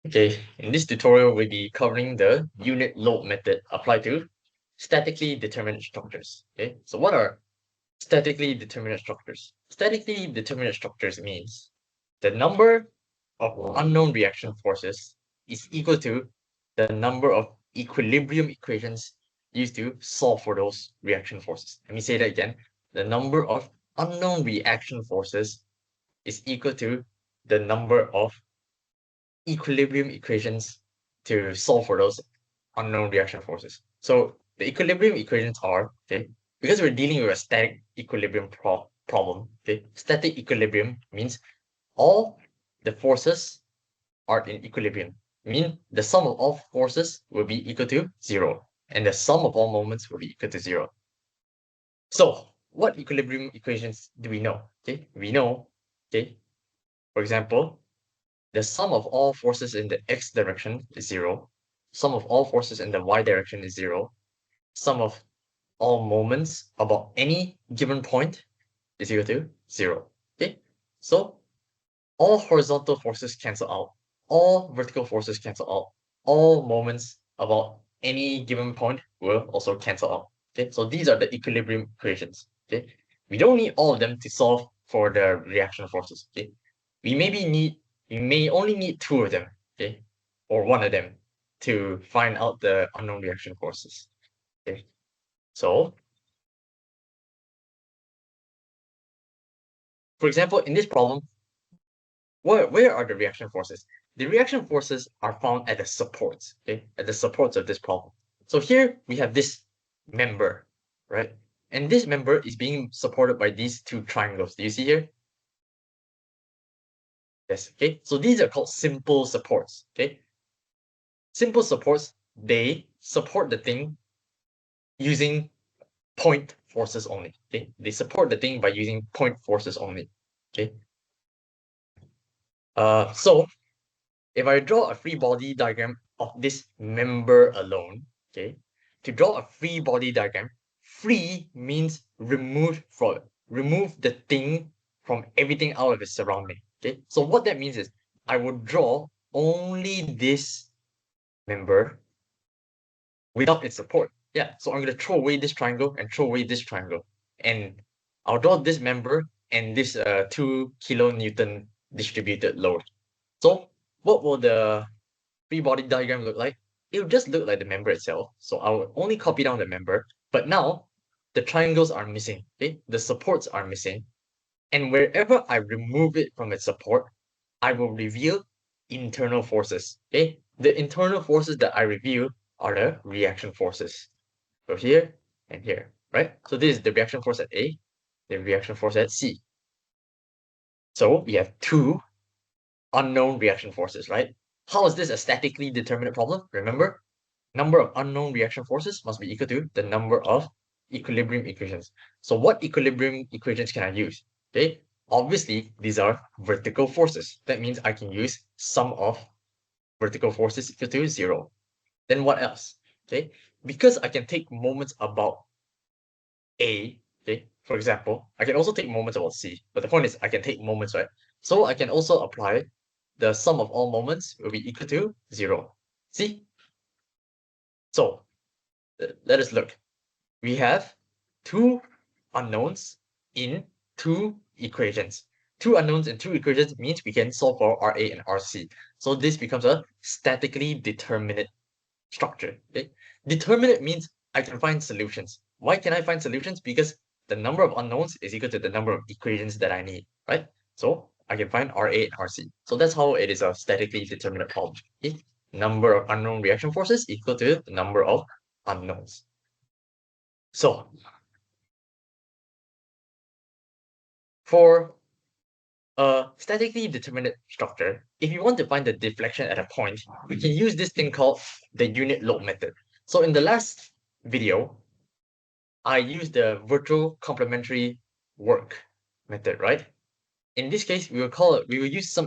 Okay, in this tutorial, we'll be covering the unit load method applied to statically determinate structures. Okay, so what are statically determinate structures? Statically determinate structures means the number of unknown reaction forces is equal to the number of equilibrium equations used to solve for those reaction forces. Let me say that again. The number of unknown reaction forces is equal to the number of equilibrium equations to solve for those unknown reaction forces. So the equilibrium equations are, okay, because we're dealing with a static equilibrium problem, okay, static equilibrium means all the forces are in equilibrium, mean the sum of all forces will be equal to zero, and the sum of all moments will be equal to zero. So what equilibrium equations do we know? Okay, we know, okay, for example, the sum of all forces in the x direction is zero. Sum of all forces in the y direction is zero. Sum of all moments about any given point is equal to zero. Okay, so all horizontal forces cancel out. All vertical forces cancel out. All moments about any given point will also cancel out. Okay, so these are the equilibrium equations. Okay, we don't need all of them to solve for the reaction forces. Okay, we may only need two of them. Okay, or one of them to find out the unknown reaction forces. Okay, so for example, in this problem, where are the reaction forces? The reaction forces are found at the supports, okay? At the supports of this problem. So here we have this member, right? And this member is being supported by these two triangles. Do you see here? Yes, okay? So these are called simple supports, okay? Simple supports, they support the thing using point forces only, okay? They support the thing by using point forces only, okay? So if I draw a free body diagram of this member alone, okay, to draw a free body diagram, free means remove the thing from everything out of its surrounding. Okay, so what that means is I would draw only this member without its support. Yeah, so I'm gonna throw away this triangle and throw away this triangle, and I'll draw this member and this 2 kilonewton distributed load. So what will the free body diagram look like? It will just look like the member itself. So I will only copy down the member, but now the triangles are missing. Okay, the supports are missing, and wherever I remove it from its support, I will reveal internal forces. Okay, the internal forces that I reveal are the reaction forces. So here and here, right? So this is the reaction force at A, the reaction force at C. So we have two unknown reaction forces, right? How is this a statically determinate problem? Remember, number of unknown reaction forces must be equal to the number of equilibrium equations. So what equilibrium equations can I use? Okay, obviously these are vertical forces. That means I can use sum of vertical forces equal to zero. Then what else? Okay, because I can take moments about A, okay, for example, I can also take moments about C, but the point is I can take moments, right? So I can also apply the sum of all moments will be equal to zero. See? So let us look. We have two unknowns in two equations. Two unknowns in two equations means we can solve for RA and RC. So this becomes a statically determinate structure. Okay? Determinate means I can find solutions. Why can I find solutions? Because the number of unknowns is equal to the number of equations that I need, right? So I can find RA and RC. So that's how it is a statically determinate problem. Okay? Number of unknown reaction forces equal to the number of unknowns. So for a statically determinate structure, if you want to find the deflection at a point, we can use this thing called the unit load method. So in the last video, I used the virtual complementary work method, right? In this case, we will use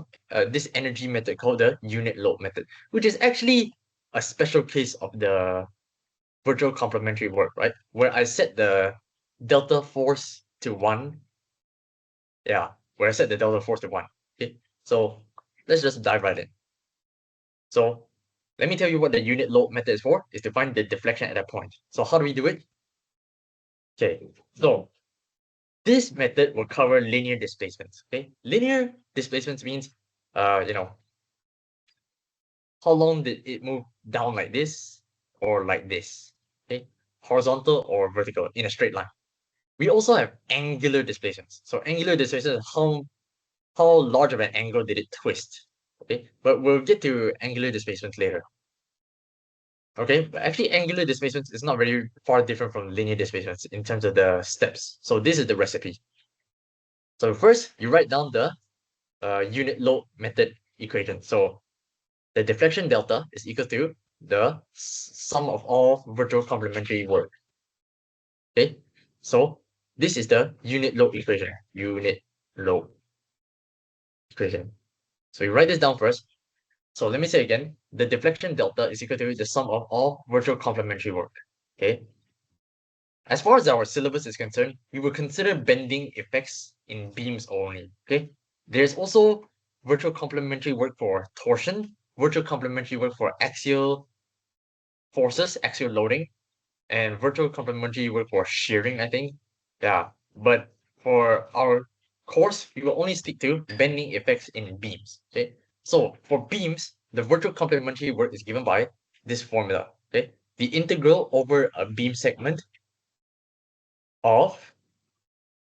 this energy method called the unit load method, which is actually a special case of the virtual complementary work, right? Where I set the delta force to 1. Yeah, where I set the delta force to 1. Okay, so let's just dive right in. So let me tell you what the unit load method is for, is to find the deflection at that point. So how do we do it? Okay, so this method will cover linear displacements. Okay, linear displacements means, you know, how long did it move down like this or like this? Okay, horizontal or vertical in a straight line. We also have angular displacements. So angular displacement is how large of an angle did it twist. Okay, but we'll get to angular displacements later. Okay, but actually angular displacements is not very far different from linear displacements in terms of the steps. So this is the recipe. So first, you write down the unit load method equation. So the deflection delta is equal to the sum of all virtual complementary work. Okay, so this is the unit load equation. Unit load equation. So you write this down first. So let me say again, the deflection delta is equal to the sum of all virtual complementary work. Okay. As far as our syllabus is concerned, we will consider bending effects in beams only. Okay. There's also virtual complementary work for torsion, virtual complementary work for axial forces, axial loading, and virtual complementary work for shearing, I think. Yeah. But for our course, we will only stick to bending effects in beams. Okay. So for beams, the virtual complementary work is given by this formula. Okay. The integral over a beam segment of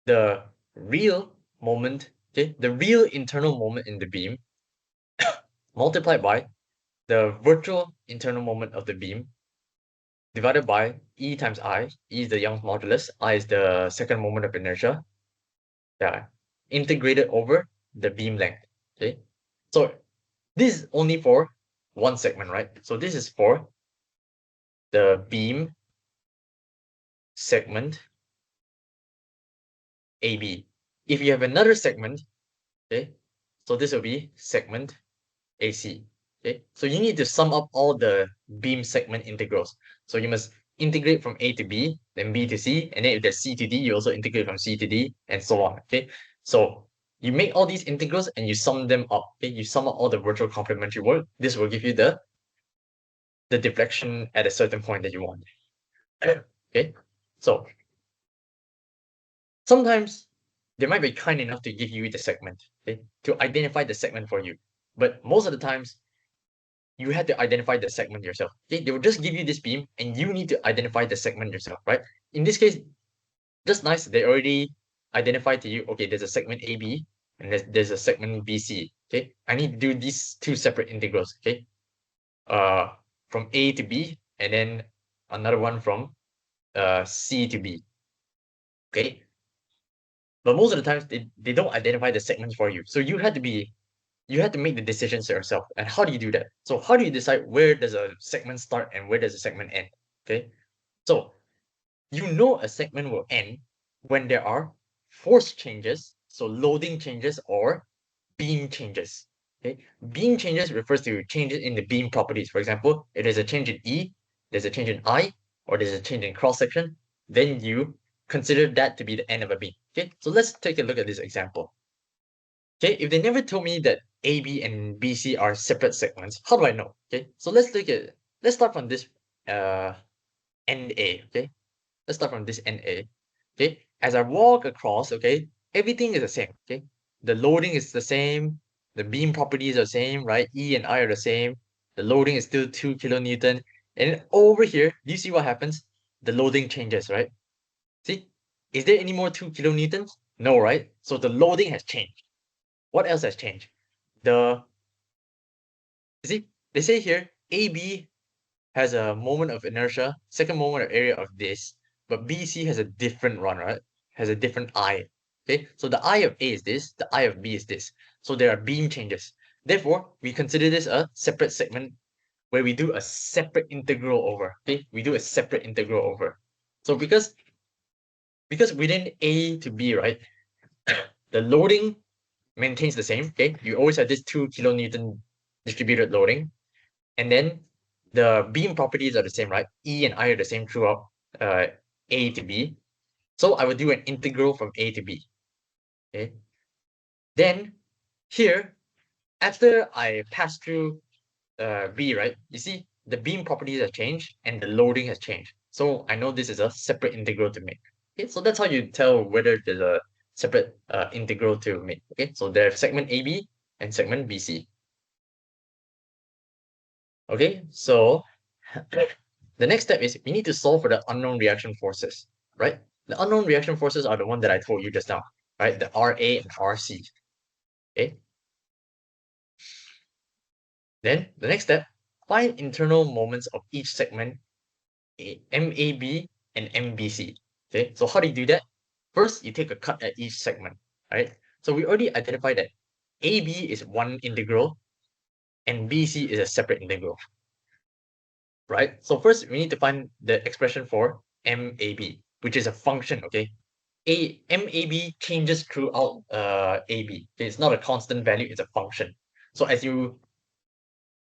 the real moment, okay, the real internal moment in the beam multiplied by the virtual internal moment of the beam divided by E times I. E is the Young's modulus, I is the second moment of inertia. Yeah, integrated over the beam length. Okay, so this is only for one segment, right? So this is for the beam segment AB. If you have another segment, okay, so this will be segment AC. Okay, so you need to sum up all the beam segment integrals. So you must integrate from A to B, then B to C, and then if there's C to D, you also integrate from C to D, and so on. Okay, so you make all these integrals and you sum them up. Okay, you sum up all the virtual complementary work. This will give you the deflection at a certain point that you want. Okay, so sometimes they might be kind enough to give you the segment, okay, to identify the segment for you. But most of the times, you had to identify the segment yourself. Okay, they will just give you this beam and you need to identify the segment yourself, right? In this case, just nice, they already identified to you, okay, there's a segment AB and there's a segment BC. Okay, I need to do these two separate integrals, okay? From A to B, and then another one from C to B. Okay. But most of the times they don't identify the segments for you. So you had to make the decisions yourself. And how do you do that? So how do you decide where does a segment start and where does a segment end? Okay. So you know a segment will end when there are force changes, so loading changes or beam changes. Okay. Beam changes refers to changes in the beam properties. For example, if there's a change in E, there's a change in I, or there's a change in cross section, then you consider that to be the end of a beam. Okay. So let's take a look at this example. Okay, if they never told me that AB and BC are separate segments, how do I know? Okay, so let's start from this uh NA. Okay, let's start from this NA. Okay, as I walk across, okay, everything is the same. Okay, the loading is the same, the beam properties are the same, right? E and I are the same. The loading is still 2 kilonewton. And then over here, do you see what happens? The loading changes, right? See, is there any more 2 kilonewtons? No, right? So the loading has changed. What else has changed? The You see, they say here AB has a moment of inertia, second moment of area of this, but BC has a different run, right? Has a different I. Okay, so the I of A is this, the I of B is this. So there are beam changes. Therefore, we consider this a separate segment where we do a separate integral over. Okay, we do a separate integral over. So because within A to B, right, the loading maintains the same. Okay, you always have this 2 kilonewton distributed loading. And then the beam properties are the same, right? E and I are the same throughout A to B. So I would do an integral from A to B. Okay. Then here, after I pass through B, right? You see, the beam properties have changed and the loading has changed. So I know this is a separate integral to make. Okay, so that's how you tell whether there's a separate integral to make. Okay, so there's segment AB and segment BC. Okay, so the next step is we need to solve for the unknown reaction forces, right? The unknown reaction forces are the one that I told you just now, right? The RA and RC. Okay. Then the next step, find internal moments of each segment, MAB and MBC. Okay, so how do you do that? First, you take a cut at each segment, right? So we already identified that AB is one integral and BC is a separate integral, right? So first, we need to find the expression for MAB, which is a function, okay? MAB changes throughout AB. Okay? It's not a constant value, it's a function. So as you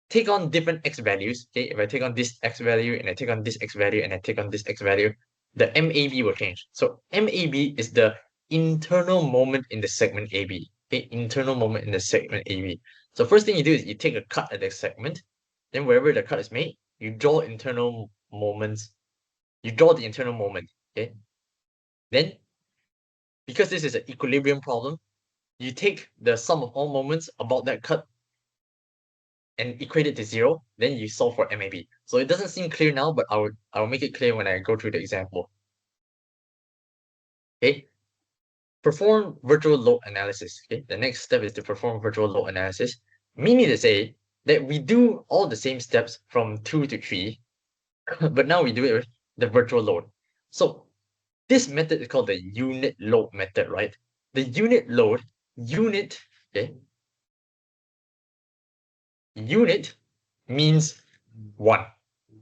take on different x values, okay, if I take on this x value and I take on this x value and I take on this x value, the MAB will change. So MAB is the internal moment in the segment AB. Okay, internal moment in the segment AB. So first thing you do is you take a cut at the segment, then wherever the cut is made, you draw internal moments. You draw the internal moment. Okay. Then, because this is an equilibrium problem, you take the sum of all moments about that cut and equate it to 0, then you solve for MAB. So it doesn't seem clear now, but I'll make it clear when I go through the example. Okay. Perform virtual load analysis. Okay. The next step is to perform virtual load analysis, meaning to say that we do all the same steps from 2 to 3, but now we do it with the virtual load. So this method is called the unit load method, right? The unit load, okay, unit means 1.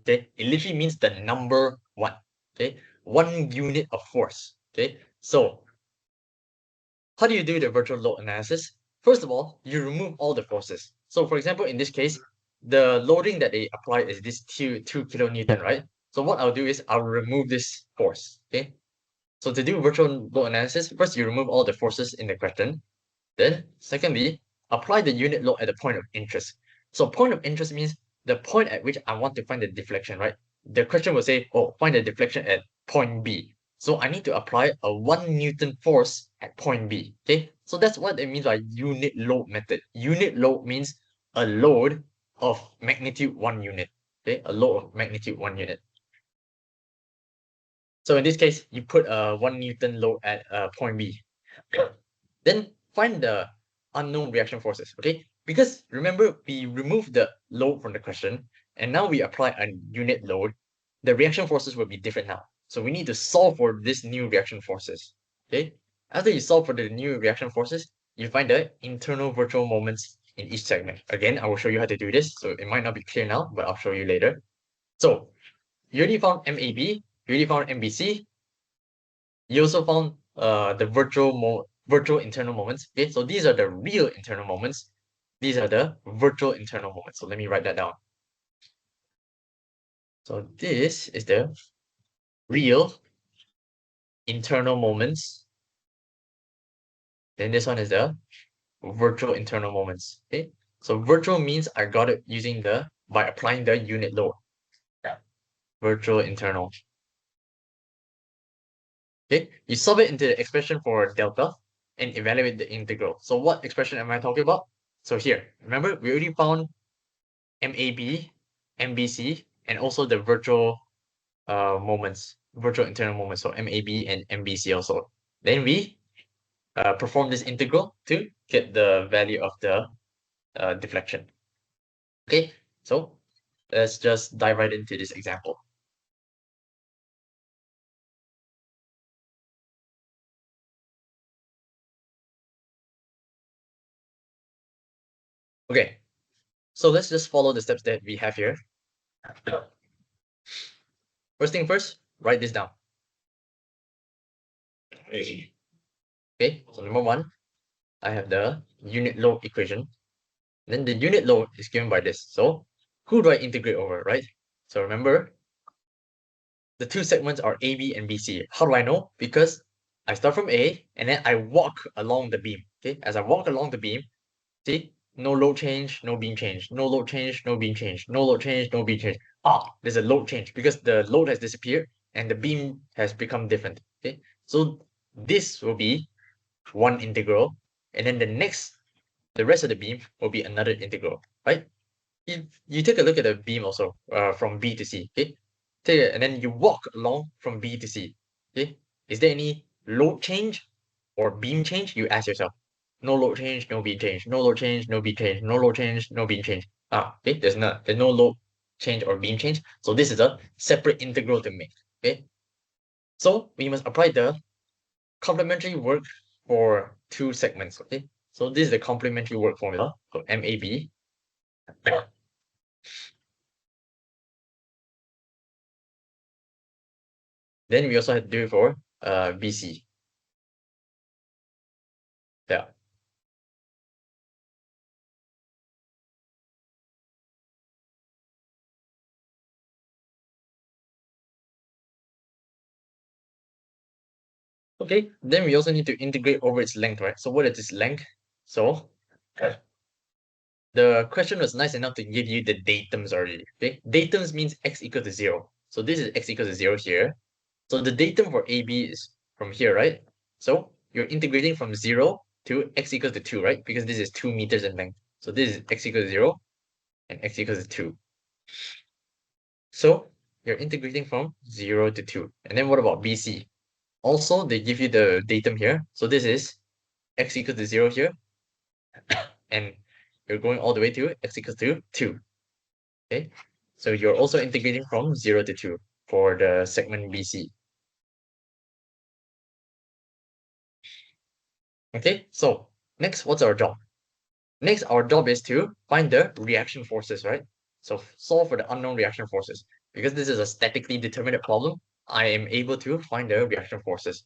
Okay, it literally means the number 1. Okay, 1 unit of force. Okay, so how do you do the virtual load analysis? First of all, you remove all the forces. So for example, in this case, the loading that they apply is this 2 kilonewton, right? So what I'll do is I'll remove this force. Okay, so to do virtual load analysis, first you remove all the forces in the question. Then, secondly, apply the unit load at the point of interest. So point of interest means the point at which I want to find the deflection, right? The question will say, oh, find the deflection at point B. So I need to apply a 1 Newton force at point B, okay? So that's what it means by unit load method. Unit load means a load of magnitude 1 unit, okay? A load of magnitude 1 unit. So in this case, you put a 1 Newton load at point B. Then find the unknown reaction forces, okay? Because remember, we removed the load from the question, and now we apply a unit load. The reaction forces will be different now. So we need to solve for this new reaction forces, okay? After you solve for the new reaction forces, you find the internal virtual moments in each segment. Again, I will show you how to do this, so it might not be clear now, but I'll show you later. So you already found MAB, you already found MBC, you also found the virtual internal moments. Okay, so these are the real internal moments. These are the virtual internal moments. So let me write that down. So this is the real internal moments. Then this one is the virtual internal moments. Okay, so virtual means I got it using by applying the unit load. Yeah. Virtual internal. Okay, you solve it into the expression for delta and evaluate the integral. So what expression am I talking about? So here, remember we already found MAB, MBC, and also the virtual moments, virtual internal moments, so MAB and MBC also. Then we perform this integral to get the value of the deflection. Okay, so let's just dive right into this example. Okay, so let's just follow the steps that we have here. First thing first, write this down. Okay, so number 1, I have the unit load equation. Then the unit load is given by this. So who do I integrate over, right? So remember, the two segments are AB and BC. How do I know? Because I start from A and then I walk along the beam. Okay, as I walk along the beam, see, no load change, no beam change, no load change, no beam change, no load change, no beam change. There's a load change because the load has disappeared and the beam has become different. Okay, so this will be one integral, and then the rest of the beam will be another integral, right? If you take a look at the beam also, from B to C, okay? Take it, and then you walk along from B to C, okay? Is there any load change or beam change? You ask yourself. No load change, no beam change. No load change, no beam change. No load change, no beam change. Okay, there's no load change or beam change. So this is a separate integral to make. Okay, so we must apply the complementary work for two segments. Okay, so this is the complementary work formula. So MAB. Then we also have to do it for BC. Yeah. Okay, then we also need to integrate over its length, right? So what is its length? So the question was nice enough to give you the datums already. Okay, datums means x equal to 0. So this is x equal to 0 here. So the datum for AB is from here, right? So you're integrating from 0 to x equals to 2, right? Because this is 2 meters in length. So this is x equals to 0 and x equals to 2. So you're integrating from 0 to 2. And then what about BC? Also, they give you the datum here. So this is x equals to 0 here. And you're going all the way to x equals to 2. Okay, so you're also integrating from 0 to 2 for the segment BC. Okay, so next, what's our job? Next, our job is to find the reaction forces, right? So solve for the unknown reaction forces. Because this is a statically determinate problem, I am able to find the reaction forces.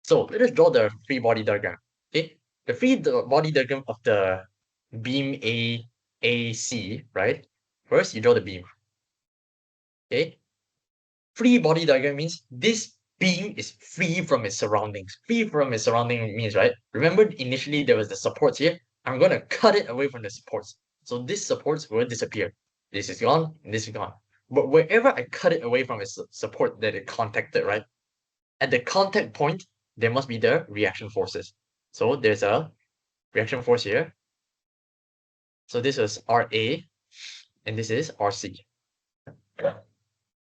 So let us draw the free body diagram. Okay, the free body diagram of the beam AC, right? First, you draw the beam. Okay, free body diagram means this beam is free from its surroundings. Free from its surrounding means, right? Remember initially there was the supports here. I'm going to cut it away from the supports. So these supports will disappear. This is gone, and this is gone. But wherever I cut it away from its support that it contacted, right? At the contact point, there must be the reaction forces. So there's a reaction force here. So this is RA, and this is RC.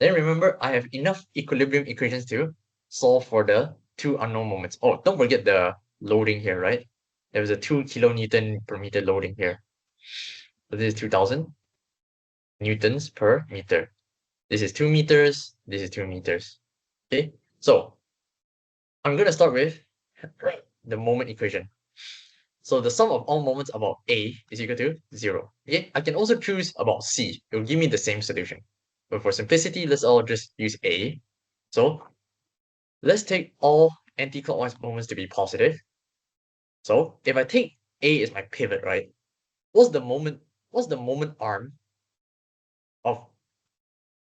Then remember, I have enough equilibrium equations to solve for the two unknown moments. Oh, don't forget the loading here, right? There was a 2 kilonewton per meter loading here. So this is 2000 newtons per meter. This is 2 meters. This is 2 meters. Okay, so I'm going to start with the moment equation. So the sum of all moments about A is equal to 0. Okay, I can also choose about C. It will give me the same solution. But for simplicity, let's all just use A. So let's take all anti-clockwise moments to be positive. So if I take A as my pivot, right? What's the moment arm of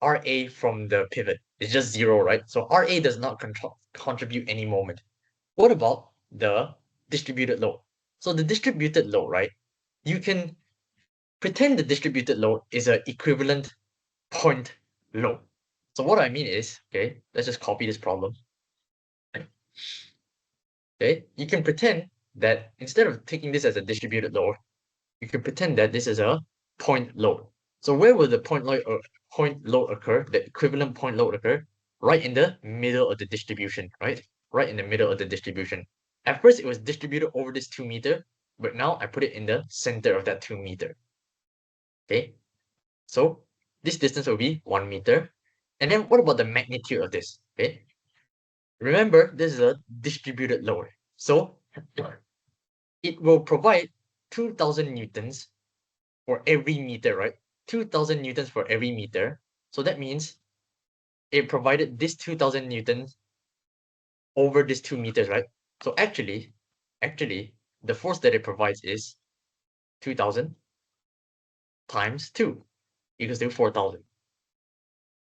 RA from the pivot? It's just 0, right? So RA does not contribute any moment. What about the distributed load? So the distributed load, right? You can pretend the distributed load is an equivalent point load. So what I mean is, okay, let's just copy this problem. Okay, you can pretend that instead of taking this as a distributed load, you can pretend that this is a point load. So where will the point load occur, the equivalent point load occur? Right in the middle of the distribution, right? Right in the middle of the distribution. At first, it was distributed over this 2 meter, but now I put it in the center of that 2 meter. Okay, so this distance will be 1 meter. And then what about the magnitude of this? Okay, remember, this is a distributed load. So it will provide 2000 newtons for every meter, right? 2000 newtons for every meter. So that means it provided this 2000 newtons over this 2 meters, right? So actually, the force that it provides is 2000 times 2 equals to 4000.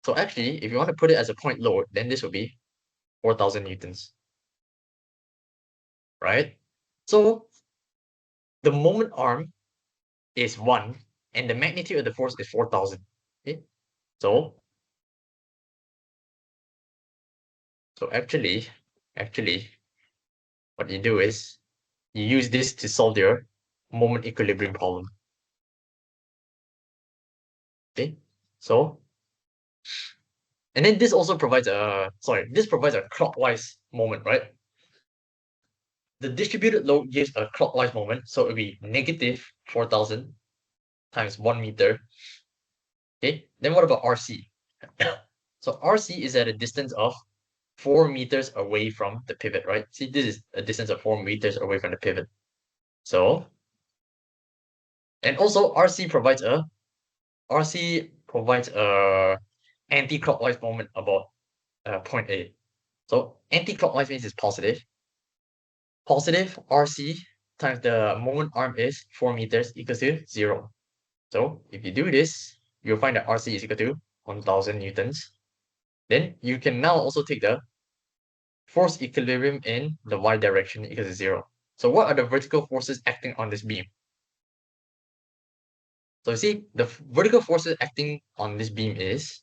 So actually, if you want to put it as a point load, then this will be 4000 newtons, right? So the moment arm is 1 and the magnitude of the force is 4,000. Okay, so actually, what you do is you use this to solve your moment equilibrium problem. Okay, so and then this also provides this provides a clockwise moment, right? The distributed load gives a clockwise moment, so it will be negative 4,000 times 1 meter. Okay, then what about RC? So RC is at a distance of 4 meters away from the pivot, right? See, this is a distance of 4 meters away from the pivot. So, and also RC provides a anti-clockwise moment about point A. So anti-clockwise means it's positive. Positive RC times the moment arm is 4 meters equals to 0. So if you do this, you'll find that RC is equal to 1,000 newtons. Then you can now also take the force equilibrium in the y direction equals to 0. So what are the vertical forces acting on this beam? So you see, the vertical forces acting on this beam is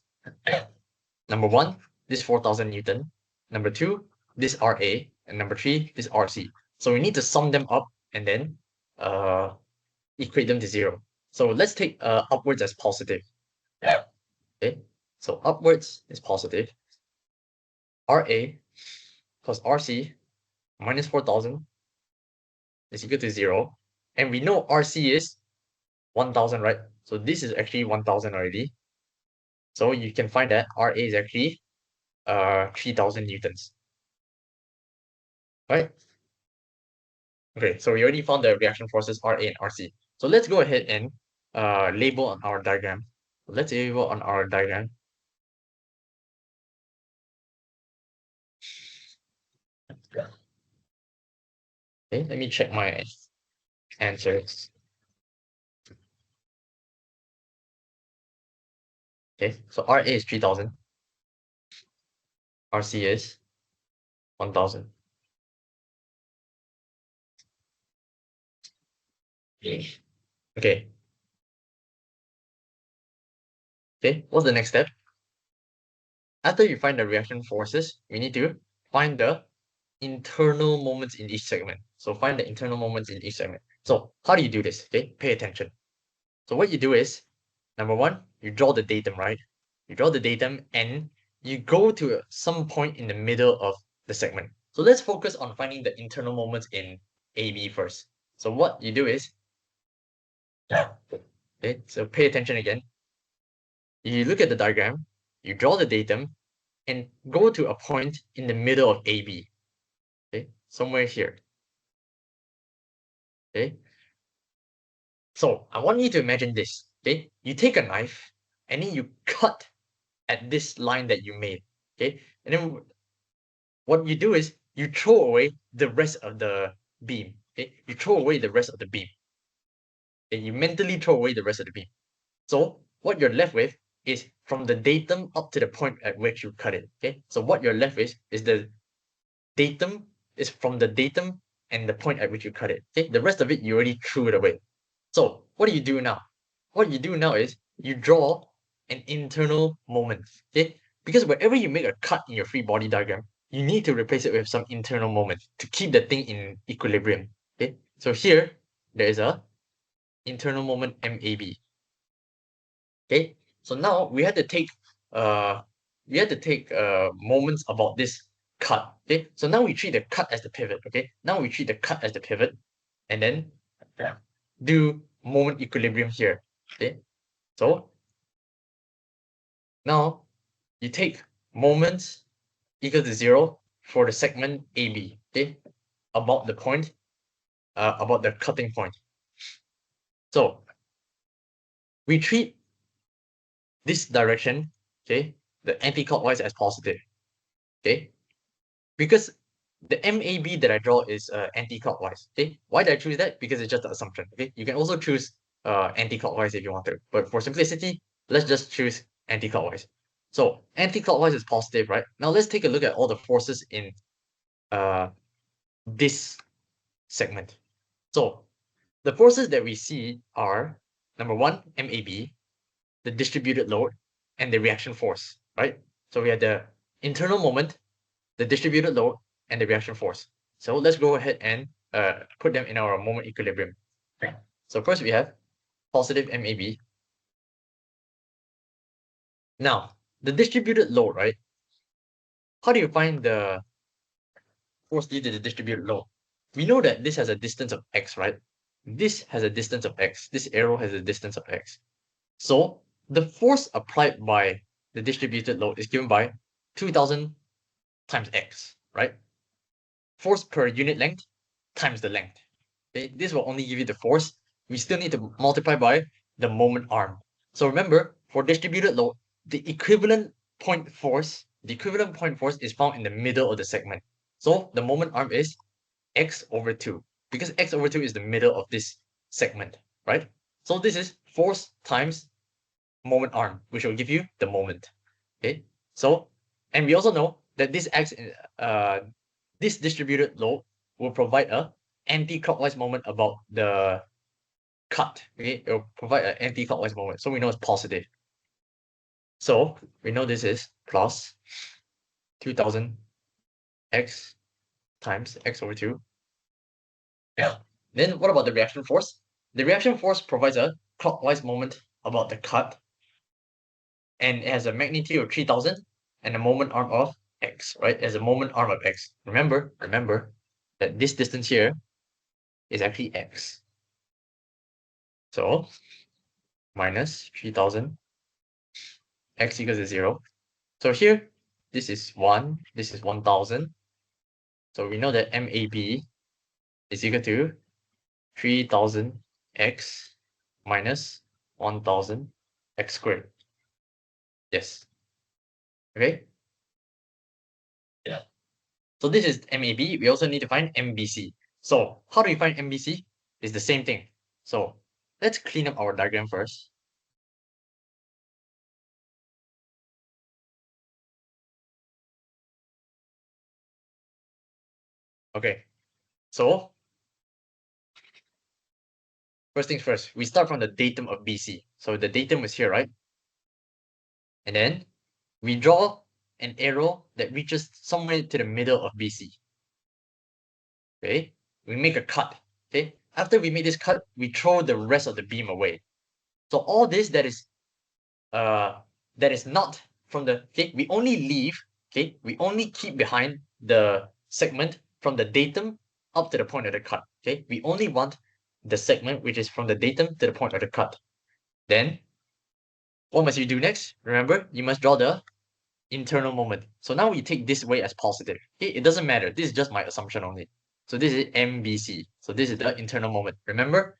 number 1, this 4,000 Newton. Number 2, this RA. And number 3, this RC. So we need to sum them up and then equate them to 0. So let's take upwards as positive. Okay, so upwards is positive. RA plus RC minus 4,000 is equal to 0. And we know RC is 1,000, right? So this is actually 1,000 already. So you can find that RA is actually 3,000 newtons, right? Okay, so we already found the reaction forces RA and RC. So let's go ahead and label on our diagram. Let's label on our diagram. Okay, let me check my answers. Okay, so RA is 3,000. RC is 1,000. Okay. Okay, what's the next step? After you find the reaction forces, we need to find the internal moments in each segment. So find the internal moments in each segment. So how do you do this? Okay, pay attention. So what you do is, number 1, you draw the datum, right? You draw the datum and you go to some point in the middle of the segment. So let's focus on finding the internal moments in AB first. So what you do is, okay, so pay attention again. You look at the diagram, you draw the datum, and go to a point in the middle of AB. Okay, somewhere here. Okay. So I want you to imagine this. Okay, you take a knife and then you cut at this line that you made. Okay, and then what you do is you throw away the rest of the beam. Okay, you throw away the rest of the beam. Okay, you mentally throw away the rest of the beam. So what you're left with is from the datum up to the point at which you cut it. Okay, so what you're left with is the datum is from the datum and the point at which you cut it. Okay, the rest of it you already threw it away. So what do you do now? What you do now is you draw an internal moment. Okay, because wherever you make a cut in your free body diagram, you need to replace it with some internal moment to keep the thing in equilibrium. Okay, so here there is a internal moment MAB. Okay, so now we had to take moments about this cut. Okay, so now we treat the cut as the pivot. Okay, now we treat the cut as the pivot, and then do moment equilibrium here. Okay, so now you take moments equal to 0 for the segment AB. Okay, about the point, about the cutting point. So we treat this direction, okay, the anti-clockwise as positive. Okay, because the MAB that I draw is anti-clockwise. Okay, why did I choose that? Because it's just an assumption. Okay, you can also choose anti-clockwise if you want to, but for simplicity, let's just choose anti-clockwise. So anti-clockwise is positive, right? Now let's take a look at all the forces in this segment. So The forces that we see are, number one, MAB, the distributed load, and the reaction force, right? So we have the internal moment, the distributed load, and the reaction force. So let's go ahead and put them in our moment equilibrium. Okay. So first we have positive MAB. Now, the distributed load, right? How do you find the force due to the distributed load? We know that this has a distance of x, right? This has a distance of x. This arrow has a distance of x. So the force applied by the distributed load is given by 2000 times x, right? Force per unit length times the length. Okay? This will only give you the force. We still need to multiply by the moment arm. So remember, for distributed load, the equivalent point force is found in the middle of the segment. So the moment arm is x over 2, because x over 2 is the middle of this segment, right? So this is force times moment arm, which will give you the moment. Okay, so, and we also know that this distributed load will provide a anti-clockwise moment about the cut. Okay, it will provide an anti-clockwise moment, so we know it's positive. So we know this is plus 2000 x times x over 2. Yeah. Then what about the reaction force? The reaction force provides a clockwise moment about the cut, and it has a magnitude of 3000 and a moment arm of x, right? As a moment arm of x. Remember that this distance here is actually x. So minus 3000, x equals to 0. So here, this is 1, this is 1000. So we know that MAB is equal to 3000x minus 1000 x squared. Yes. Okay. Yeah. So this is MAB. We also need to find MBC. So how do we find MBC? It's the same thing. So let's clean up our diagram first. Okay. So first things first, we start from the datum of BC. So the datum is here, right? And then we draw an arrow that reaches somewhere to the middle of BC. Okay. We make a cut. Okay. After we make this cut, we throw the rest of the beam away. So all this that is not from the, okay, we only leave, okay, we only keep behind the segment from the datum up to the point of the cut. Okay, we only want the segment which is from the datum to the point of the cut. Then what must you do next? Remember, you must draw the internal moment. So now we take this way as positive. Okay, it doesn't matter. This is just my assumption only. So this is MBC. So this is the internal moment. Remember,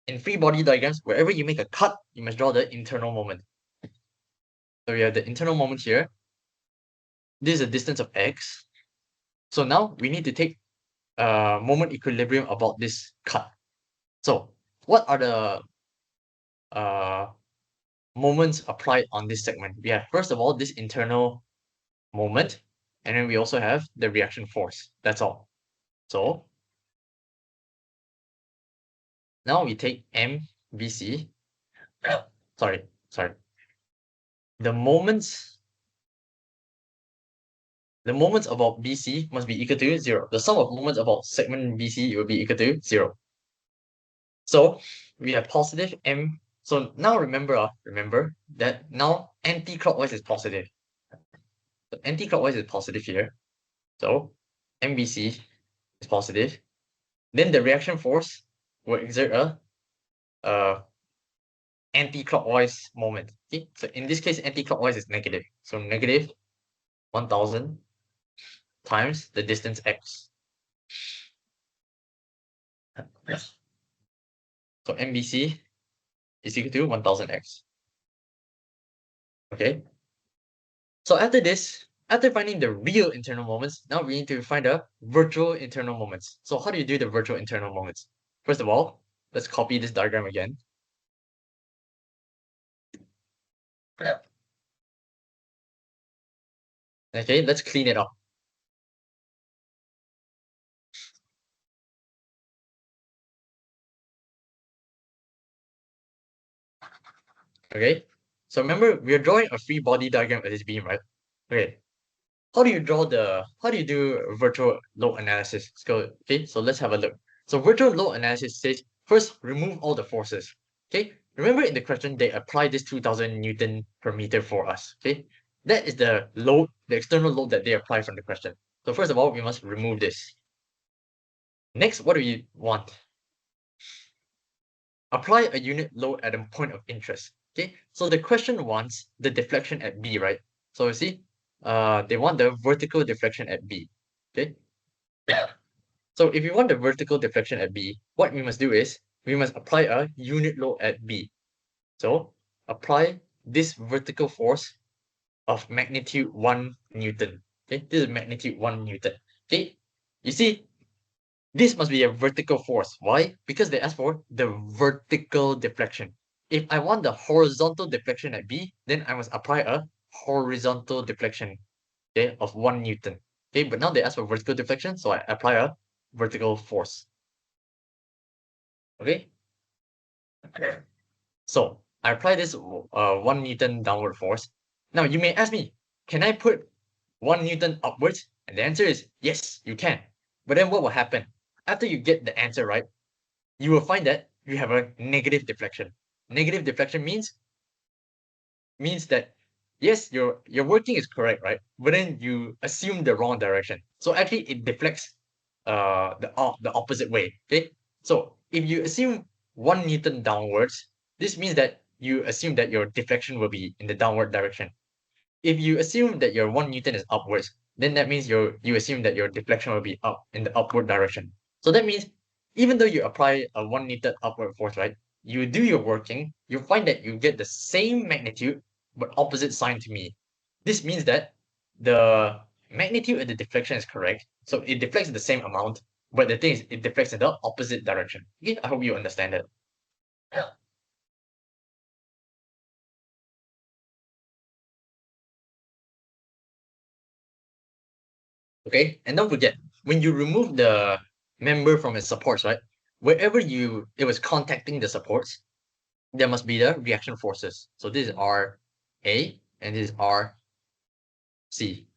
in free body diagrams, wherever you make a cut, you must draw the internal moment. So we have the internal moment here. This is a distance of x. So now we need to take moment equilibrium about this cut. So what are the moments applied on this segment? We have, first of all, this internal moment, and then we also have the reaction force. That's all. So now we take MBC. Sorry. The moments about BC must be equal to 0. The sum of moments about segment BC will be equal to 0. So we have positive M. So now remember that now anti-clockwise is positive. So anti-clockwise is positive here. So MBC is positive. Then the reaction force will exert a anti-clockwise moment. Okay? So in this case, anti-clockwise is negative. So negative 1000 times the distance x. Yes. So MBC is equal to 1000x. Okay. So after this, after finding the real internal moments, now we need to find the virtual internal moments. So how do you do the virtual internal moments? First of all, let's copy this diagram again. Okay, let's clean it up. Okay, so remember we are drawing a free body diagram of this beam, right? Okay, how do you do virtual load analysis? Okay, so let's have a look. So virtual load analysis says first remove all the forces. Okay, remember in the question they apply this 2000 Newton per meter for us. Okay, that is the load, the external load that they apply from the question. So first of all, we must remove this. Next, what do we want? Apply a unit load at a point of interest. Okay, so the question wants the deflection at B, right? So you see, they want the vertical deflection at B. Okay, so if you want the vertical deflection at B, what we must do is we must apply a unit load at B. So apply this vertical force of magnitude 1 Newton. Okay, this is magnitude 1 Newton. Okay, you see, this must be a vertical force. Why? Because they ask for the vertical deflection. If I want the horizontal deflection at B, then I must apply a horizontal deflection, okay, of 1 Newton. Okay, but now they ask for vertical deflection, so I apply a vertical force. Okay, so I apply this 1 Newton downward force. Now you may ask me, can I put 1 Newton upwards? And the answer is yes, you can. But then what will happen? After you get the answer right, you will find that you have a negative deflection. Negative deflection means that yes, your working is correct, right? But then you assume the wrong direction. So actually it deflects the opposite way. Okay. So if you assume 1 Newton downwards, this means that you assume that your deflection will be in the downward direction. If you assume that your 1 Newton is upwards, then that means you assume that your deflection will be up in the upward direction. So that means even though you apply a 1 Newton upward force, right? You do your working, you find that you get the same magnitude but opposite sign to me. This means that the magnitude of the deflection is correct. So it deflects the same amount, but the thing is it deflects in the opposite direction. Okay, I hope you understand it. Okay, and don't forget, when you remove the member from its supports, right? Wherever it was contacting the supports, there must be the reaction forces. So this is R A and this is R C.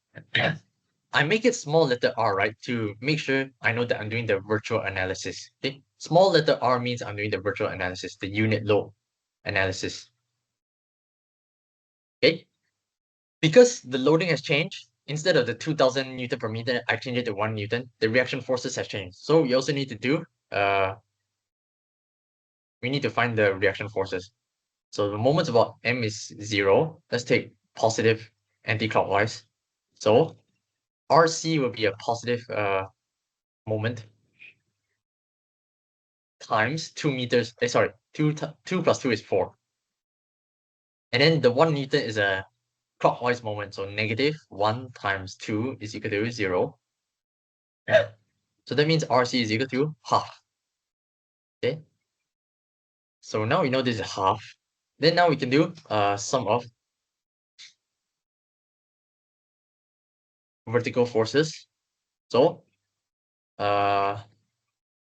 I make it small letter r, right, to make sure I know that I'm doing the virtual analysis. Okay, small letter r means I'm doing the virtual analysis, the unit load analysis. Okay, because the loading has changed, instead of the 2000 Newton per meter, I change it to 1 Newton. The reaction forces has changed. So we also need to do, we need to find the reaction forces. So the moments about m is 0. Let's take positive anti-clockwise. So RC will be a positive moment times 2 meters. Sorry, 2 plus 2 is 4. And then the 1 Newton is a clockwise moment. So negative 1 times 2 is equal to 0. So that means RC is equal to half. Okay. So now we know this is half. Then now we can do sum of vertical forces. So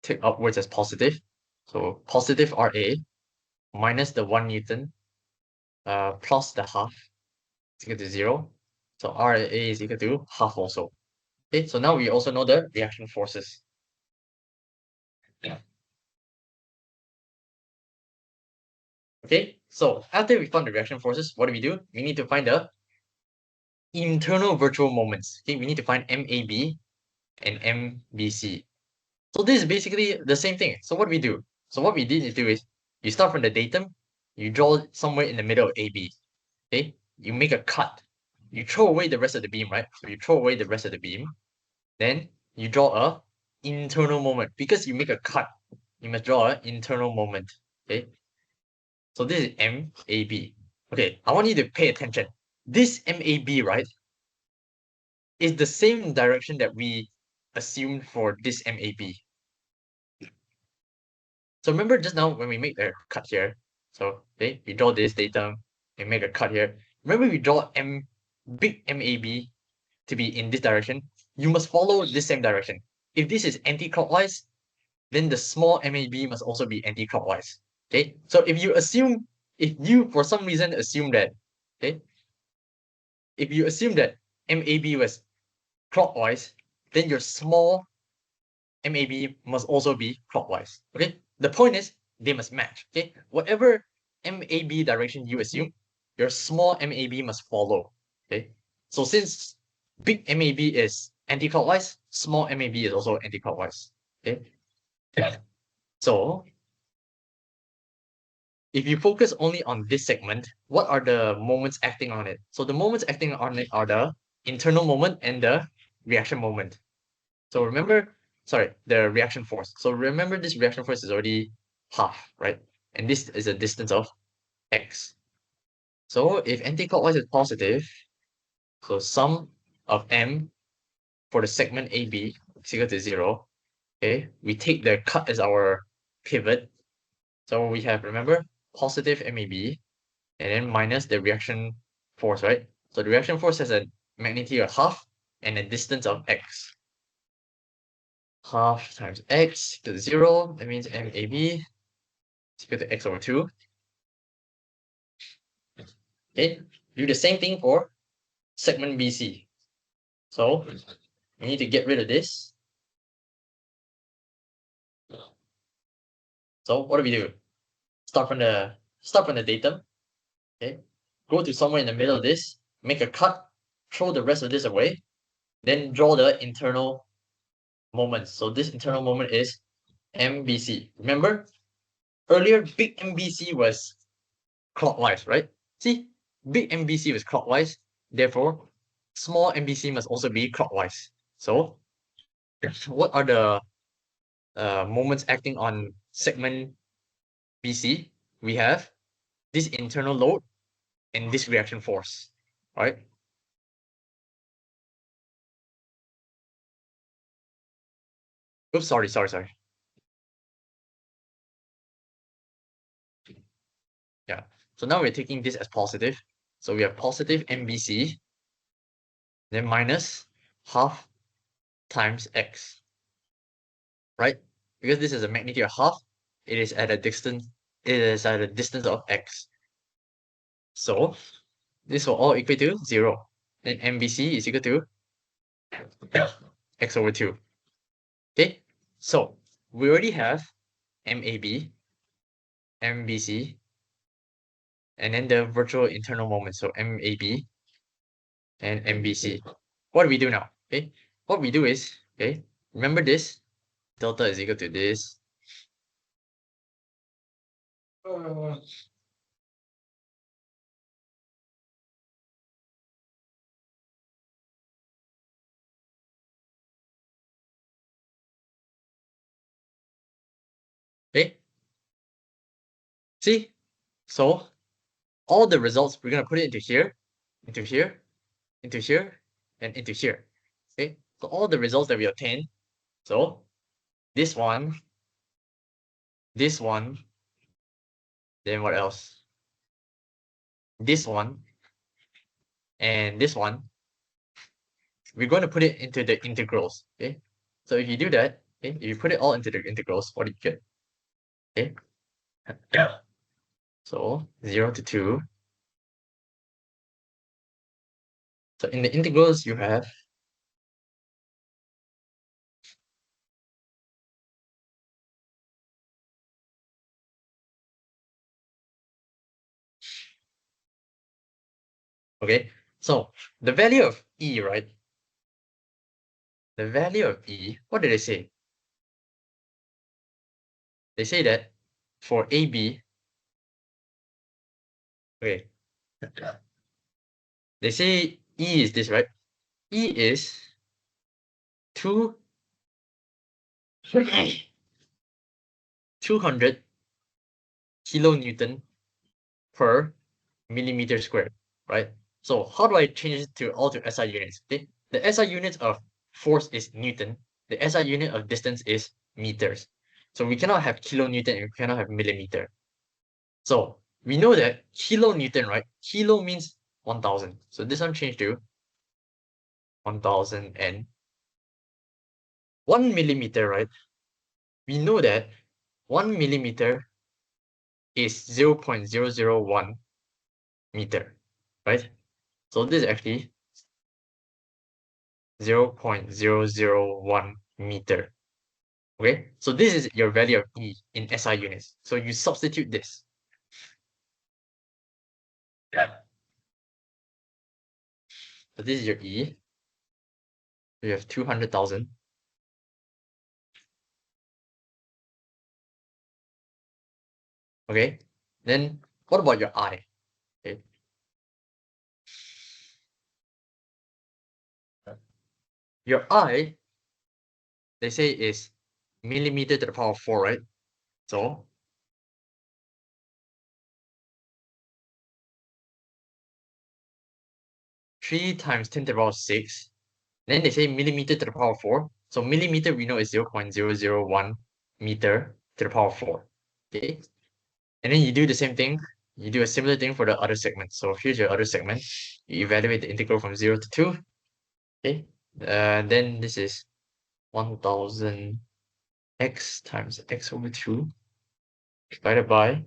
take upwards as positive. So positive RA minus the 1 Newton plus the half is equal to 0. So RA is equal to half also. Okay, so now we also know the reaction forces. Okay, so after we found the reaction forces, what do? We need to find the internal virtual moments. Okay, we need to find MAB and MBC. So this is basically the same thing. So what do we do? So what we need to do is you start from the datum, you draw somewhere in the middle of AB. Okay, you make a cut. You throw away the rest of the beam, right? So you throw away the rest of the beam. Then you draw a internal moment. Because you make a cut, you must draw an internal moment. Okay, so this is MAB. Okay, I want you to pay attention. This MAB, right, is the same direction that we assumed for this MAB. So remember just now when we make the cut here, so okay, we draw this datum, we make a cut here. Remember we draw big MAB to be in this direction, you must follow this same direction. If this is anti-clockwise, then the small MAB must also be anti-clockwise. Okay, so if you assume if you for some reason assume that, okay, if you assume that MAB was clockwise, then your small MAB must also be clockwise. Okay, the point is they must match. Okay, whatever MAB direction you assume, your small MAB must follow. Okay, so since big MAB is anti-clockwise, small MAB is also anti-clockwise. Okay, so if you focus only on this segment, what are the moments acting on it? So the moments acting on it are the internal moment and the reaction moment. So remember, sorry, the reaction force. So remember this reaction force is already half, right? And this is a distance of x. So if anti-clockwise is positive, so sum of m for the segment AB is equal to 0. Okay, we take the cut as our pivot. So we have, remember, positive MAB and then minus the reaction force, right? So the reaction force has a magnitude of half and a distance of x. Half times x to 0, that means MAB is equal to x over 2. Okay, do the same thing for segment BC. So we need to get rid of this. So what do we do? Start from the datum. Okay, go to somewhere in the middle of this, make a cut, throw the rest of this away, then draw the internal moments. So this internal moment is MBC. Remember, earlier big MBC was clockwise, right? See, big MBC was clockwise, therefore small MBC must also be clockwise. So what are the moments acting on segment BC? We have this internal load and this reaction force, right? Oops, sorry. Yeah. So now we're taking this as positive. So we have positive MBC, then minus half times x, right? Because this is a magnitude of half, it is at a distance of x. So this will all equal to 0. Then MBC is equal to x over 2. Okay, so we already have MAB, MBC, and then the virtual internal moment. So MAB and MBC. What do we do now? Okay, what we do is, okay, remember this, delta is equal to this. Okay, see? So all the results, we're gonna put it into here, into here, into here, and into here. Okay, so all the results that we obtain, so this one, then what else? This one, and this one, we're going to put it into the integrals. Okay, so if you do that, okay, if you put it all into the integrals, what do you get? Okay, so 0 to 2. So in the integrals, you have, okay, so the value of E, right? The value of E, what did they say? They say that for AB, okay, they say E is this, right? E is 2 200 kilonewton per millimeter squared, right? So how do I change it to all to SI units? Okay, the SI unit of force is Newton. The SI unit of distance is meters. So we cannot have kilonewton and we cannot have millimeter. So we know that kilonewton, right? Kilo means 1000. So this one changed to 1000 and 1 millimeter, right? We know that 1 millimeter is 0.001 meter, right? So this is actually 0.001 meter. Okay, so this is your value of E in SI units. So you substitute this. Yeah. So this is your E. You have 200,000. Okay, then what about your I? Okay, your I, they say is millimeter to the power of 4, right? So 3 times 10 to the power of 6. Then they say millimeter to the power of 4. So millimeter we know is 0.001 meter to the power of 4. Okay. And then you do the same thing. You do a similar thing for the other segment. So here's your other segment. You evaluate the integral from 0 to 2. Okay. Then this is 1000 x times x over 2 divided by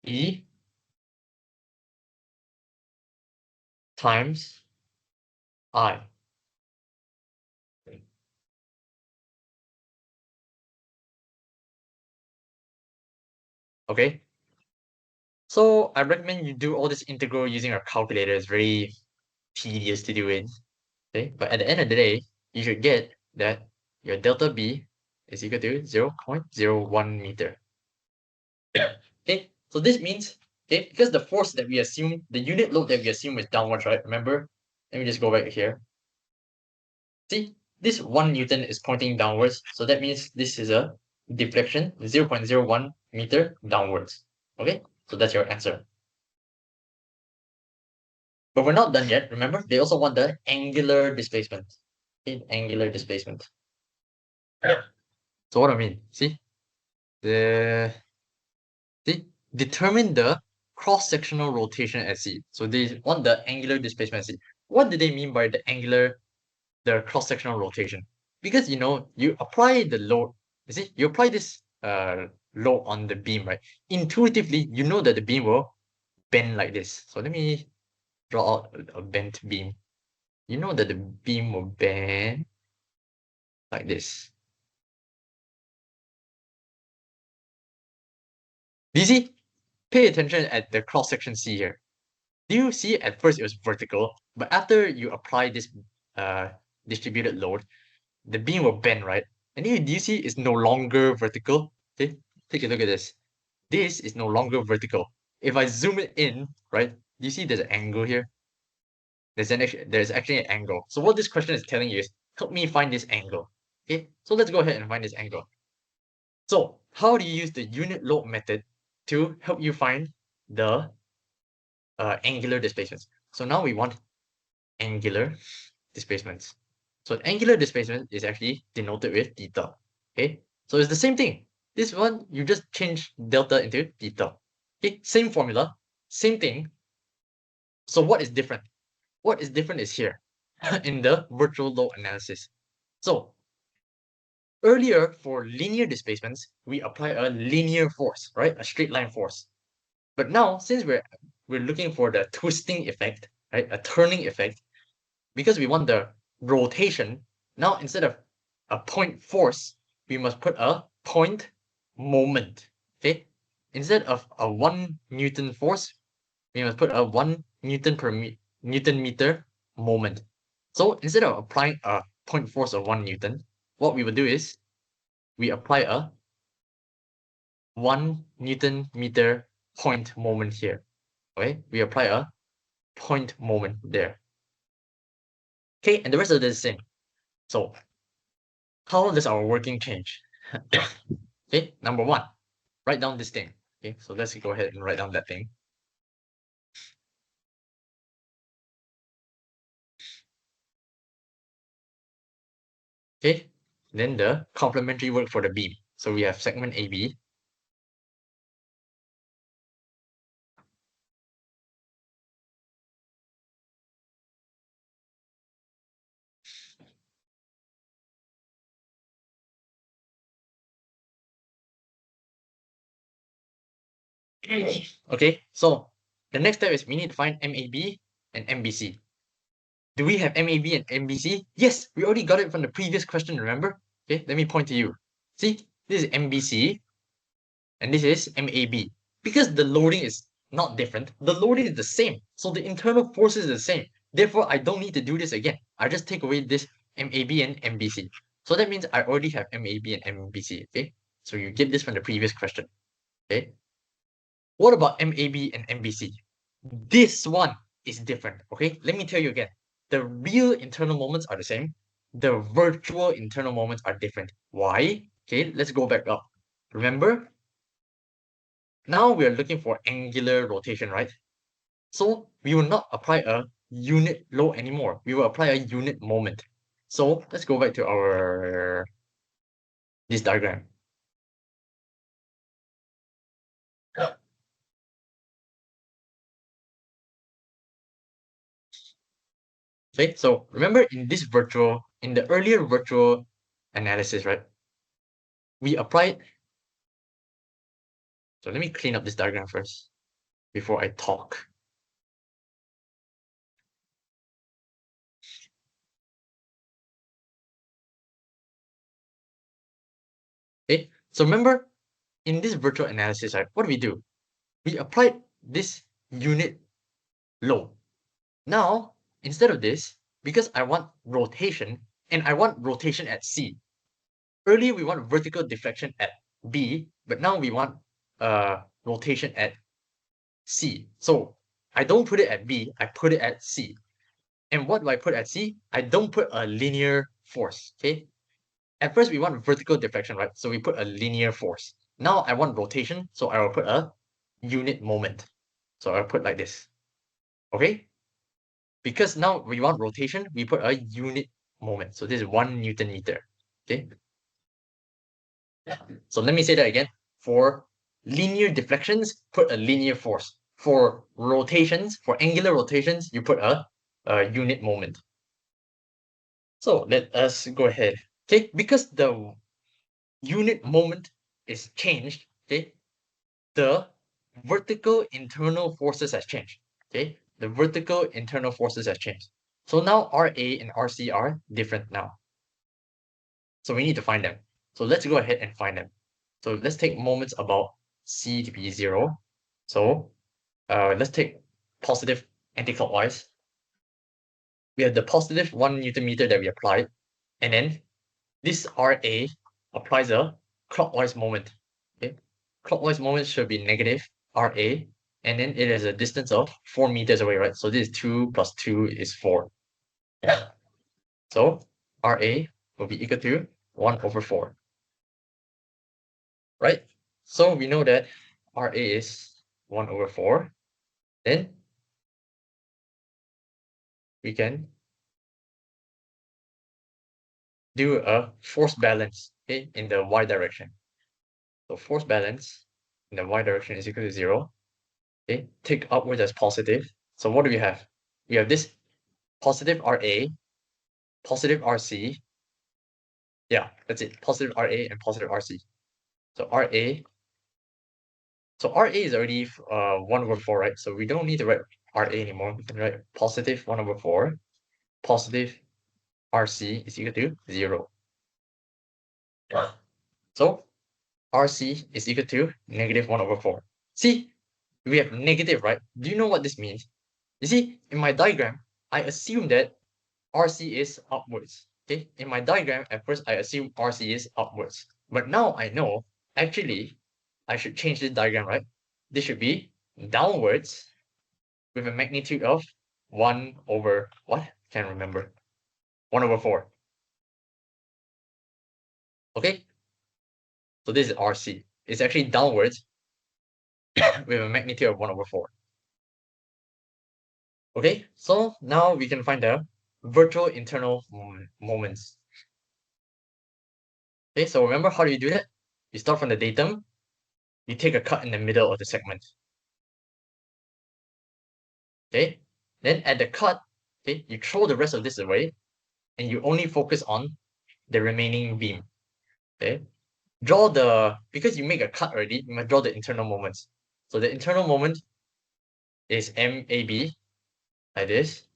E times I. Okay. So I recommend you do all this integral using a calculator. It's very tedious to do it. Okay. But at the end of the day, you should get that your delta B is equal to 0.01 meter. Okay. So this means, okay, because the force that we assume, the unit load that we assume is downwards, right? Remember? Let me just go back here. See, this 1 Newton is pointing downwards. So that means this is a deflection, 0.01 meter downwards. Okay, so that's your answer. But we're not done yet. Remember, they also want the angular displacement. Okay, angular displacement. So what I mean, the determine the cross-sectional rotation at C. So they want the angular displacement at C. What do they mean by the cross-sectional rotation? Because you apply the load, you apply this load on the beam, right? Intuitively, you know that the beam will bend like this. So let me draw out a bent beam. You know that the beam will bend like this. Do you see? Pay attention at the cross-section C here. Do you see at first it was vertical, but after you apply this uh, distributed load, the beam will bend, right? And then do you see it's no longer vertical? Okay, take a look at this. This is no longer vertical. If I zoom it in, right, do you see there's an angle here? There's actually an angle. So what this question is telling you is, help me find this angle. Okay, so let's go ahead and find this angle. So how do you use the unit load method to help you find the angular displacements? So now we want angular displacements. So angular displacement is actually denoted with theta. Okay, so it's the same thing. This one, you just change delta into theta. Okay, same formula, same thing. So what is different? What is different is here in the virtual load analysis. So earlier for linear displacements, we apply a linear force, right? A straight line force. But now, since we're looking for the twisting effect, right? A turning effect, because we want the rotation, now instead of a point force, we must put a point moment. Okay? Instead of a 1 Newton force, we must put a 1 Newton per Newton meter moment. So instead of applying a point force of 1 Newton, what we will do is we apply a 1 Newton meter point moment here. Okay? We apply a point moment there. Okay, and the rest of this is the same. So how does our working change? Okay, number one, write down this thing. Okay, so let's go ahead and write down that thing. Okay, then the complementary work for the beam. So we have segment AB. Okay, so the next step is we need to find MAB and MBC. Do we have MAB and MBC? Yes, we already got it from the previous question, remember? Okay, let me point to you. See, this is MBC and this is MAB. Because the loading is not different, the loading is the same. So the internal force is the same. Therefore, I don't need to do this again. I just take away this MAB and MBC. So that means I already have MAB and MBC, okay? So you get this from the previous question, okay? What about MAB and MBC? This one is different, okay? Let me tell you again. The real internal moments are the same. The virtual internal moments are different. Why? Okay, let's go back up. Remember, now we are looking for angular rotation, right? So we will not apply a unit load anymore. We will apply a unit moment. So let's go back to our this diagram. Okay, so remember in the earlier virtual analysis, right? We applied. So let me clean up this diagram first before I talk. Okay, so remember in this virtual analysis, right? What do we do? We applied this unit load. Now, instead of this, because I want rotation and I want rotation at C. Earlier we want vertical deflection at B, but now we want rotation at C. So I don't put it at B, I put it at C. And what do I put at C? I don't put a linear force, okay? At first we want vertical deflection, right? So we put a linear force. Now I want rotation, so I will put a unit moment. So I'll put like this, okay? Because now we want rotation, we put a unit moment. So this is 1 Newton meter, okay? So let me say that again. For linear deflections, put a linear force. For rotations, for angular rotations, you put a unit moment. So let us go ahead. Okay, because the unit moment is changed, okay, the vertical internal forces has changed. Okay, the vertical internal forces has changed. So now RA and RC are different now. So we need to find them. So let's go ahead and find them. So let's take moments about C to be 0. So let's take positive anticlockwise. We have the positive 1 Newton meter that we applied, and then this RA applies a clockwise moment. Okay, clockwise moment should be negative RA, and then it is a distance of 4 meters away, right? So this is 2 plus 2 is 4. Yeah. So RA will be equal to 1 over 4. Right? So we know that RA is 1 over 4. Then we can do a force balance, okay, in the y direction. So force balance in the y direction is equal to 0. Okay, take upwards as positive. So what do we have? We have this positive RA, positive RC. Yeah, that's it. Positive RA and positive RC. So RA. So RA is already 1 over 4, right? So we don't need to write RA anymore. We can write positive 1 over 4. Positive RC is equal to 0. Yeah. So RC is equal to negative 1 over 4. See, we have negative, right? Do you know what this means? You see, in my diagram, I assume that RC is upwards. Okay, in my diagram, at first I assume RC is upwards. But now I know, actually, I should change this diagram, right? This should be downwards with a magnitude of 1 over, what? Can't remember. 1 over 4. Okay, so this is RC. It's actually downwards with a magnitude of 1 over 4. Okay, so now we can find the virtual internal moments. Okay, so remember how do you do that? You start from the datum, you take a cut in the middle of the segment. Okay, then at the cut, okay, you throw the rest of this away, and you only focus on the remaining beam. Okay, because you make a cut already, you must draw the internal moments. So the internal moment is MAB, like this.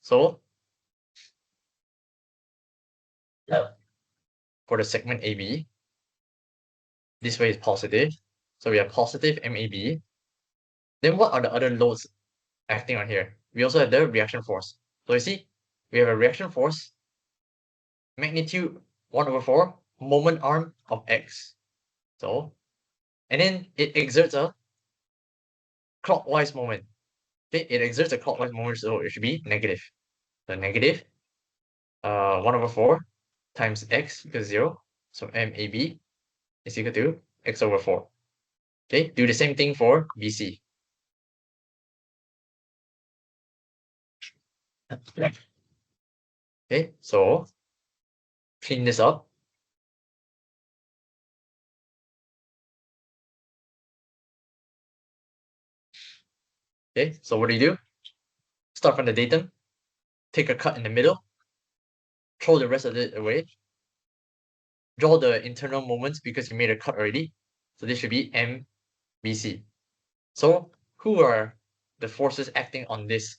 So for the segment AB, this way is positive. So we have positive MAB. Then what are the other loads acting on here? We also have the reaction force. So you see, we have a reaction force, magnitude 1/4, moment arm of X. So, and then it exerts a clockwise moment. Okay, it exerts a clockwise moment, so it should be negative. So negative 1/4 times X equals 0. So MAB is equal to X/4. Okay, do the same thing for BC. Okay, so clean this up. Okay, so what do? Start from the datum, take a cut in the middle, throw the rest of it away, draw the internal moments because you made a cut already. So this should be MBC. So who are the forces acting on this?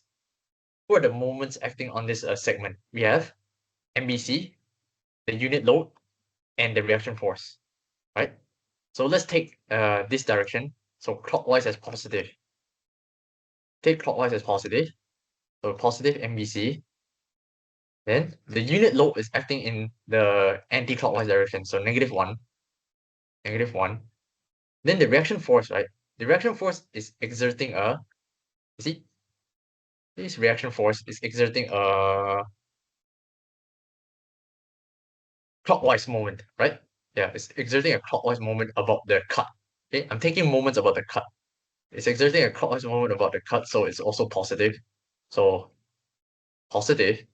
Who are the moments acting on this segment? We have MBC, the unit load, and the reaction force, right? So let's take this direction. So clockwise as positive. Take clockwise as positive. So positive MBC. Then the unit load is acting in the anti-clockwise direction. So -1, -1. Then the reaction force, right? The reaction force is exerting a, you see, this reaction force is exerting a clockwise moment, right? Yeah, it's exerting a clockwise moment about the cut. Okay, I'm taking moments about the cut. It's exerting a clockwise moment about the cut, so it's also positive. So positive.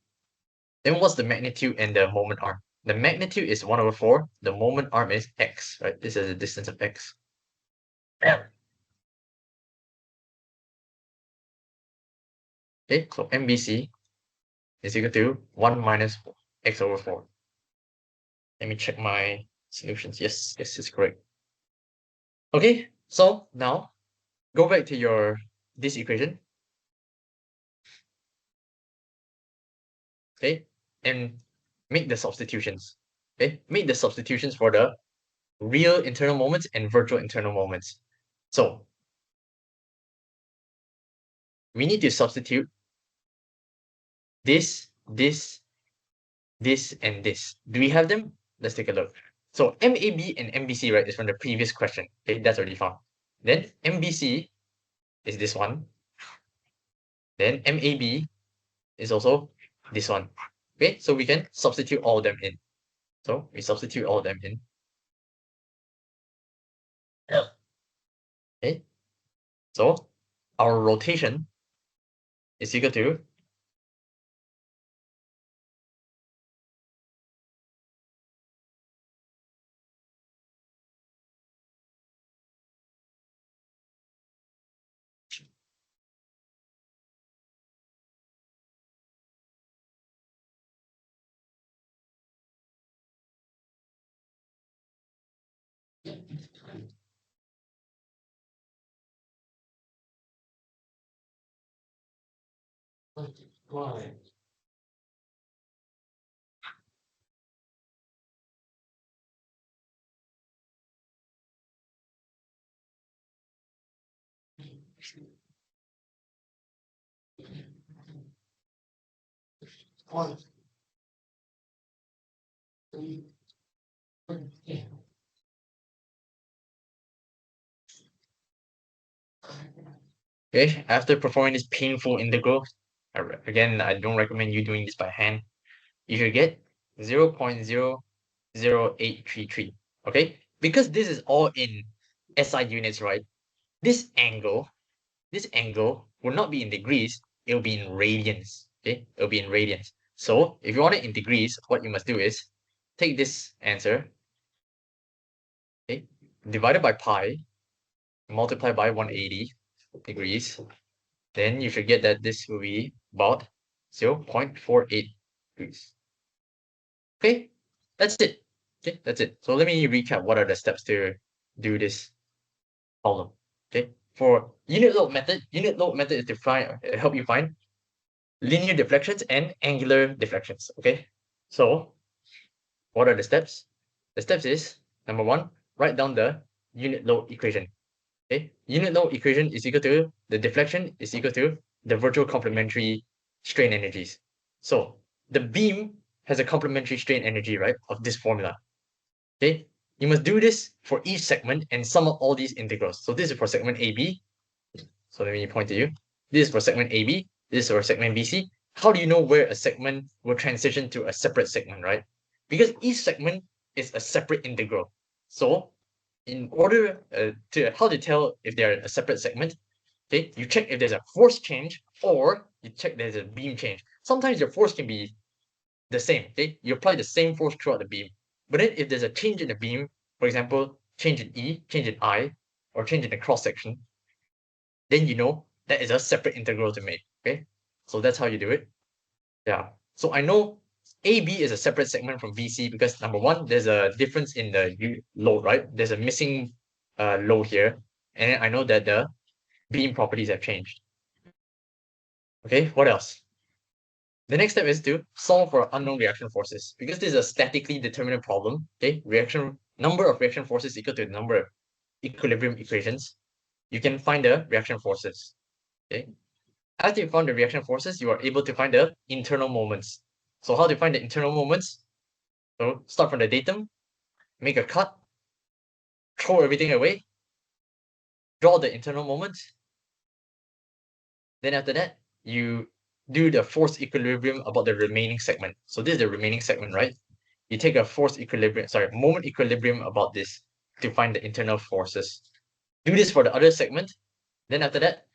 Then what's the magnitude and the moment arm? The magnitude is 1/4. The moment arm is x, right? This is the distance of x. Yeah. Okay, so MBC is equal to 1 minus x/4. Let me check my solutions. Yes, it's correct. Okay, so now go back to this equation. Okay, and make the substitutions. Okay, make the substitutions for the real internal moments and virtual internal moments. So we need to substitute this, this, and this. Do we have them? Let's take a look. So MAB and MBC, right, is from the previous question. Okay, that's already found. Then MBC is this one. Then MAB is also this one. Okay, so we can substitute all of them in. So we substitute all of them in. Okay, so our rotation is equal to okay, after performing this painful integral, again, I don't recommend you doing this by hand. You should get 0.00833. Okay, because this is all in SI units, right? This angle will not be in degrees, it'll be in radians. Okay, it'll be in radians. So if you want it in degrees, what you must do is take this answer, okay, divided by pi, multiply by 180 degrees. Then you should get that this will be about 0.48 degrees. Okay, that's it. Okay, that's it. So let me recap what are the steps to do this problem. Okay, for unit load method is to help you find linear deflections and angular deflections. Okay, so what are the steps? The steps is number one, write down the unit load equation. Okay, unit load equation is equal to the deflection is equal to the virtual complementary strain energies. So the beam has a complementary strain energy, right, of this formula. Okay, you must do this for each segment and sum up all these integrals. So this is for segment AB. So let me point to you. This is for segment AB. This is for segment BC. How do you know where a segment will transition to a separate segment, right? Because each segment is a separate integral. So in order to how to tell if they're a separate segment, okay, you check if there's a force change or you check there's a beam change. Sometimes your force can be the same, okay? You apply the same force throughout the beam. But then if there's a change in the beam, for example, change in E, change in I, or change in the cross section, then you know that is a separate integral to make, okay? So that's how you do it. Yeah. So I know AB is a separate segment from BC because number one, there's a difference in the load, right? There's a missing load here. And then I know that the beam properties have changed. Okay, what else? The next step is to solve for unknown reaction forces. Because this is a statically determinate problem, okay? Number of reaction forces equal to the number of equilibrium equations. You can find the reaction forces. Okay. After you found the reaction forces, you are able to find the internal moments. So how to find the internal moments? So start from the datum, make a cut, throw everything away, draw the internal moments. Then after that, you do the force equilibrium about the remaining segment. So this is the remaining segment, right? You take a moment equilibrium about this to find the internal forces. Do this for the other segment. Then after that,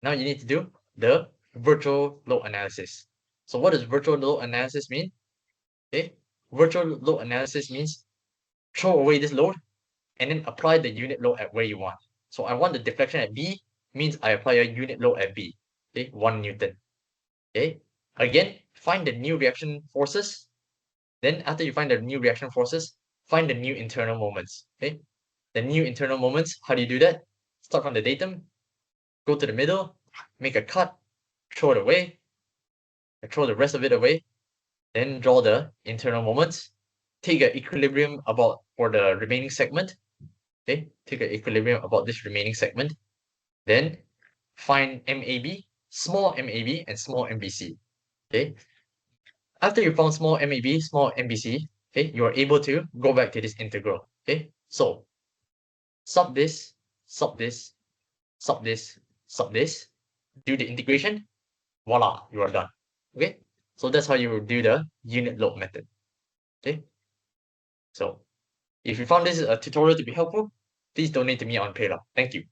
now you need to do the virtual load analysis. So what does virtual load analysis mean? Okay, virtual load analysis means throw away this load and then apply the unit load at where you want. So I want the deflection at B, means I apply a unit load at B, okay, 1 Newton. Okay, again, find the new reaction forces. Then after you find the new reaction forces, find the new internal moments. Okay, the new internal moments, how do you do that? Start from the datum, go to the middle, make a cut, throw it away, throw the rest of it away, then draw the internal moments, take an equilibrium about for the remaining segment. Okay, take an equilibrium about this remaining segment, then find MAB, small MAB, and small MBC. Okay, after you found small MAB, small MBC, okay, you are able to go back to this integral. Okay, so sub this, sub this, sub this, sub this, do the integration, voila, you are done. Okay, so that's how you do the unit load method. Okay, so if you found this tutorial to be helpful, please donate to me on PayPal. Thank you.